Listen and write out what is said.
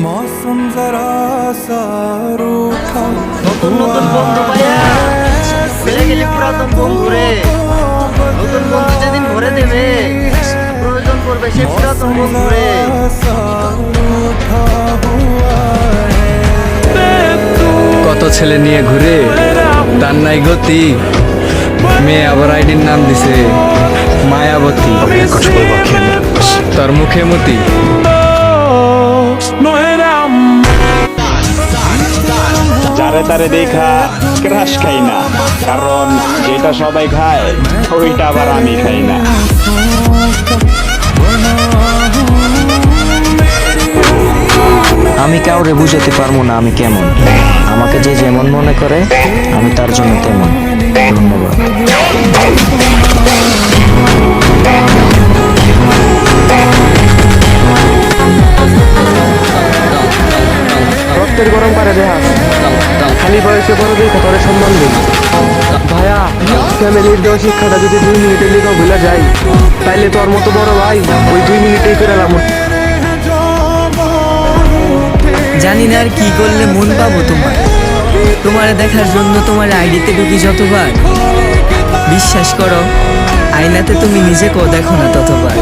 मौसम जरा सा रूठा নতুন নতুন বন্ধু পাইয়া ভুলে গেলি পুরাতন বন্ধু রে। নতুন বন্ধু যেদিন ভরে দেবে প্রয়োজন পড়বে সে পুরাতন বন্ধু রে। কত ছেলে নিয়ে ঘুরে তার নাই গতি, মেয়ে আবার আইডির নাম দিছে মায়াবতী। তার মুখে মতি যারে তারে দেখা ক্রাশ খাই না, কারণ যেটা সবাই খায় ওইটা আবার আমি খাই না। আমি কাউরে বুঝাতে পারবো না আমি কেমন। আমাকে যে যেমন মনে করে আমি তার জন্য তেমন। ধন্যবাদ। রক্তের গরম পারে দেহা খালি বয়সে বড় দেখে তোরে সম্মান দিন ভাইয়া। ফ্যামিলির দেওয়া শিক্ষাটা যদি 2 মিনিটের লিখা ভুলে যাই তাইলে তোর মতো বড় ভাই ওই 2 মিনিটেই করে এলাম। জানি না আর কি করলে মন পাবো তোমার দেখার জন্য তোমার আইডিতে ঢুকি যতবার। বিশ্বাস করো আয়নাতে তুমি নিজেকেও দেখো না ততবার।